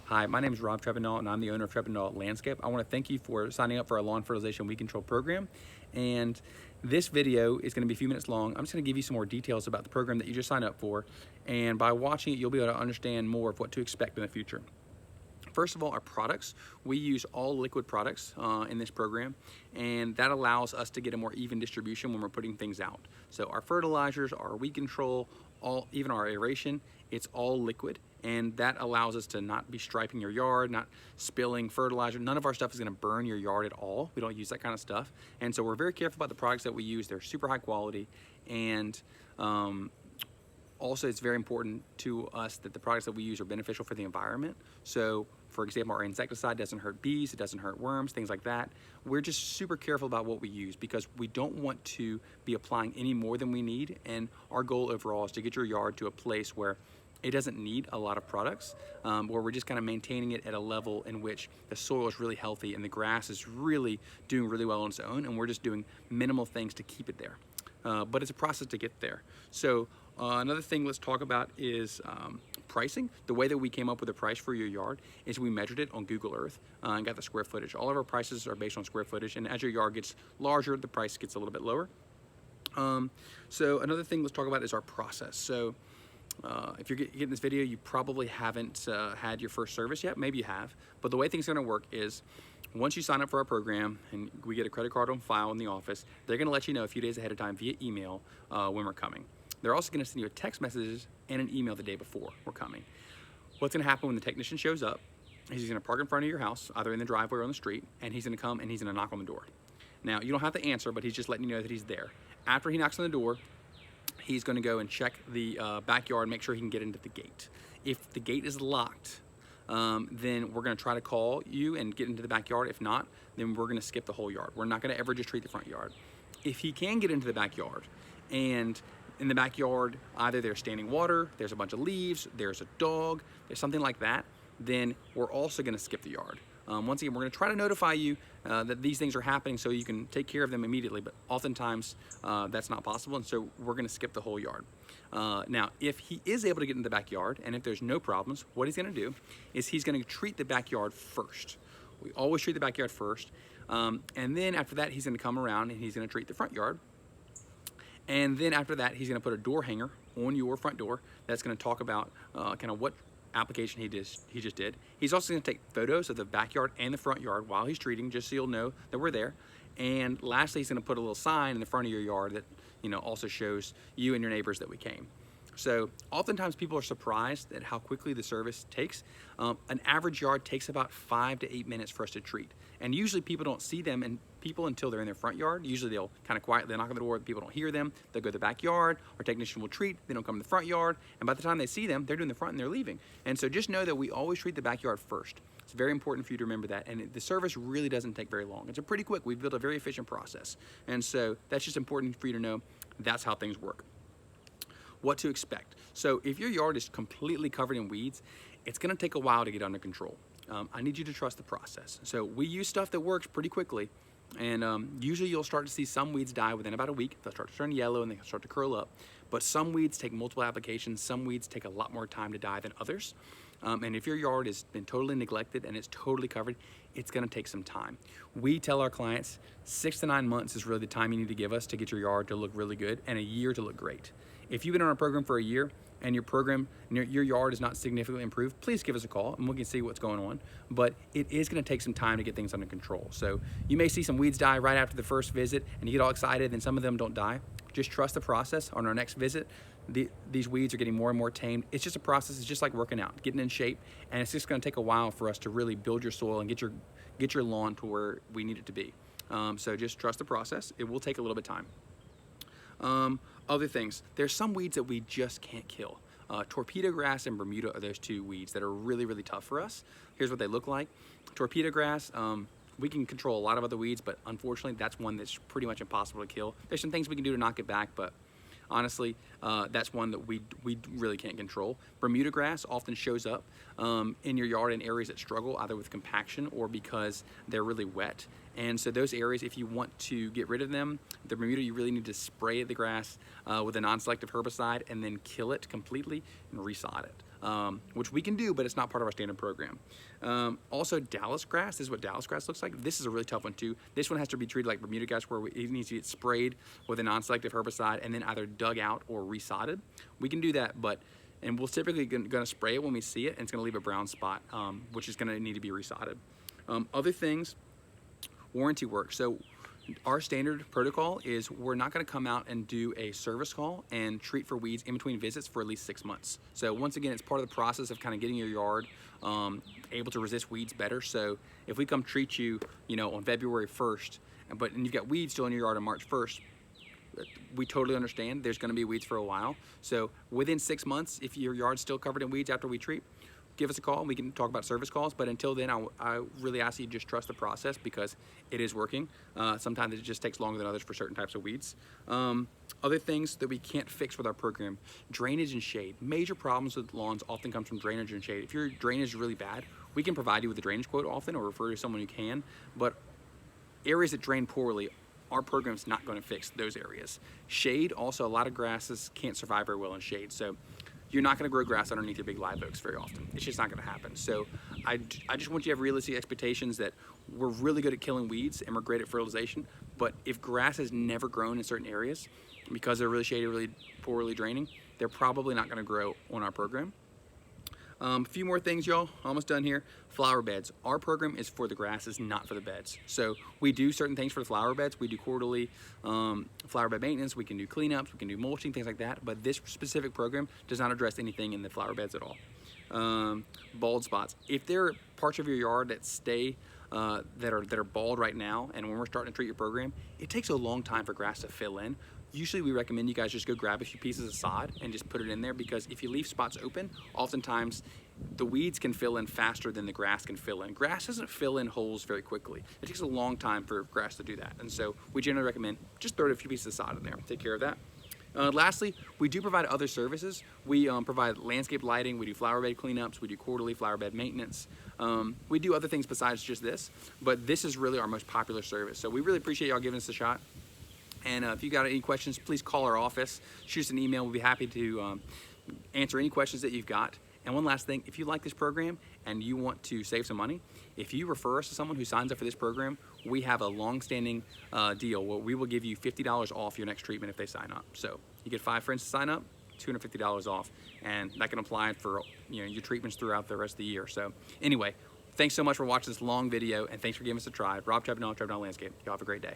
Hi, my name is Rob Treppendahl, and I'm the owner of Treppendahl Landscape. I want to thank you for signing up for our lawn fertilization weed control program. And this video is going to be a few minutes long. I'm just going to give you some more details about the program that you just signed up for. And by watching it, you'll be able to understand more of what to expect in the future. First of all, our products. We use all liquid products in this program, and that allows us to get a more even distribution when we're putting things out. So our fertilizers, our weed control, even our aeration, it's all liquid, and that allows us to not be striping your yard, not spilling fertilizer. None of our stuff is going to burn your yard at all. We don't use that kind of stuff, and so we're very careful about the products that we use. They're super high quality, and also, it's very important to us that the products that we use are beneficial for the environment. So, for example, our insecticide doesn't hurt bees, it doesn't hurt worms, things like that. We're just super careful about what we use because we don't want to be applying any more than we need. And our goal overall is to get your yard to a place where it doesn't need a lot of products, where we're just kind of maintaining it at a level in which the soil is really healthy and the grass is really doing really well on its own, and we're just doing minimal things to keep it there. But it's a process to get there. So another thing let's talk about is pricing. The way that we came up with a price for your yard is we measured it on Google Earth and got the square footage. All of our prices are based on square footage, and as your yard gets larger, the price gets a little bit lower. So another thing let's talk about is our process. So if you're getting this video, you probably haven't had your first service yet. Maybe you have, but the way things are going to work is once you sign up for our program and we get a credit card on file in the office, they're going to let you know a few days ahead of time via email when we're coming. They're also going to send you a text message and an email the day before we're coming. What's going to happen when the technician shows up, he's going to park in front of your house, either in the driveway or on the street, and he's going to come and he's going to knock on the door. Now, you don't have to answer, but he's just letting you know that he's there. After he knocks on the door, he's going to go and check the backyard, make sure he can get into the gate. If the gate is locked, then we're going to try to call you and get into the backyard. If not, then we're going to skip the whole yard. We're not going to ever just treat the front yard. If he can get into the backyard, and in the backyard either there's standing water, there's a bunch of leaves, there's a dog, there's something like that, then we're also going to skip the yard. Once again, we're going to try to notify you that these things are happening so you can take care of them immediately, but oftentimes that's not possible, and so we're going to skip the whole yard. Now, if he is able to get in the backyard, and if there's no problems, what he's going to do is he's going to treat the backyard first. We always treat the backyard first, and then after that, he's going to come around and he's going to treat the front yard. And then after that, he's going to put a door hanger on your front door that's going to talk about kind of what application he just did. He's also going to take photos of the backyard and the front yard while he's treating, just so you'll know that we're there. And lastly, he's going to put a little sign in the front of your yard that also shows you and your neighbors that we came. So oftentimes people are surprised at how quickly the service takes. An average yard takes about 5 to 8 minutes for us to treat. And usually people don't see them until they're in their front yard. Usually they'll kind of quietly knock on the door, people don't hear them. They'll go to the backyard, our technician will treat, they don't come to the front yard, and by the time they see them, they're doing the front and they're leaving. And so just know that we always treat the backyard first. It's very important for you to remember that, and the service really doesn't take very long. It's a pretty quick, we've built a very efficient process. And so that's just important for you to know that's how things work. What to expect. So if your yard is completely covered in weeds, it's going to take a while to get under control. I need you to trust the process. So we use stuff that works pretty quickly, and usually you'll start to see some weeds die within about a week. They'll start to turn yellow and they start to curl up, but some weeds take multiple applications. Some weeds take a lot more time to die than others. And if your yard has been totally neglected and it's totally covered, it's going to take some time. We tell our clients 6 to 9 months is really the time you need to give us to get your yard to look really good, and a year to look great. If you've been on our program for a year and your yard is not significantly improved, please give us a call and we can see what's going on. But it is going to take some time to get things under control. So you may see some weeds die right after the first visit and you get all excited and some of them don't die. Just trust the process. On our next visit, these weeds are getting more and more tamed. It's just a process. It's just like working out, getting in shape, and it's just going to take a while for us to really build your soil and get your lawn to where we need it to be. So just trust the process. It will take a little bit of time. Other things, there's some weeds that we just can't kill. Torpedo grass and Bermuda are those two weeds that are really, really tough for us. Here's what they look like. Torpedo grass, we can control a lot of other weeds, but unfortunately that's one that's pretty much impossible to kill. There's some things we can do to knock it back, but honestly, that's one that we really can't control. Bermuda grass often shows up in your yard in areas that struggle, either with compaction or because they're really wet. And so those areas, if you want to get rid of them, the Bermuda, you really need to spray the grass with a non-selective herbicide and then kill it completely and resod it. which we can do, but it's not part of our standard program. Also, Dallas grass, this is what Dallas grass looks like. This is a really tough one too. This one has to be treated like Bermuda grass, where it needs to get sprayed with a non-selective herbicide and then either dug out or resodded. We can do that, and we'll typically gonna spray it when we see it, and it's gonna leave a brown spot, which is gonna need to be resodded. Other things, warranty work. So our standard protocol is we're not going to come out and do a service call and treat for weeds in between visits for at least 6 months. So once again, it's part of the process of kind of getting your yard able to resist weeds better. So if we come treat you, on February 1st, and you've got weeds still in your yard on March 1st, we totally understand there's going to be weeds for a while. So within 6 months, if your yard's still covered in weeds after we treat, give us a call and we can talk about service calls. But until then, I really ask you to just trust the process because it is working. Sometimes it just takes longer than others for certain types of weeds. Other things that we can't fix with our program, drainage and shade. Major problems with lawns often comes from drainage and shade. If your drainage is really bad, we can provide you with a drainage quote often or refer you to someone who can. But areas that drain poorly, our program's not going to fix those areas. Shade, also a lot of grasses can't survive very well in shade. So you're not going to grow grass underneath your big live oaks very often. It's just not going to happen. So I just want you to have realistic expectations that we're really good at killing weeds and we're great at fertilization. But if grass has never grown in certain areas because they're really shady, really poorly draining, they're probably not going to grow on our program. A few more things, y'all. Almost done here. Flower beds. Our program is for the grasses, not for the beds. So we do certain things for the flower beds. We do quarterly flower bed maintenance. We can do cleanups. We can do mulching, things like that. But this specific program does not address anything in the flower beds at all. Bald spots. If there are parts of your yard that stay that are bald right now, and when we're starting to treat your program, it takes a long time for grass to fill in. Usually we recommend you guys just go grab a few pieces of sod and just put it in there, because if you leave spots open, oftentimes the weeds can fill in faster than the grass can fill in. Grass doesn't fill in holes very quickly. It takes a long time for grass to do that. And so we generally recommend just throw a few pieces of sod in there. Take care of that. Lastly, we do provide other services. We provide landscape lighting, we do flower bed cleanups, we do quarterly flower bed maintenance. We do other things besides just this, but this is really our most popular service. So we really appreciate y'all giving us a shot. And if you got any questions, please call our office, shoot us an email. We'll be happy to answer any questions that you've got. And one last thing, if you like this program and you want to save some money, if you refer us to someone who signs up for this program, we have a long-standing deal where we will give you $50 off your next treatment if they sign up. So you get 5 friends to sign up, $250 off, and that can apply for your treatments throughout the rest of the year. So anyway, thanks so much for watching this long video, and thanks for giving us a try. Rob Treppendahl, Treppendahl Landscape. Y'all have a great day.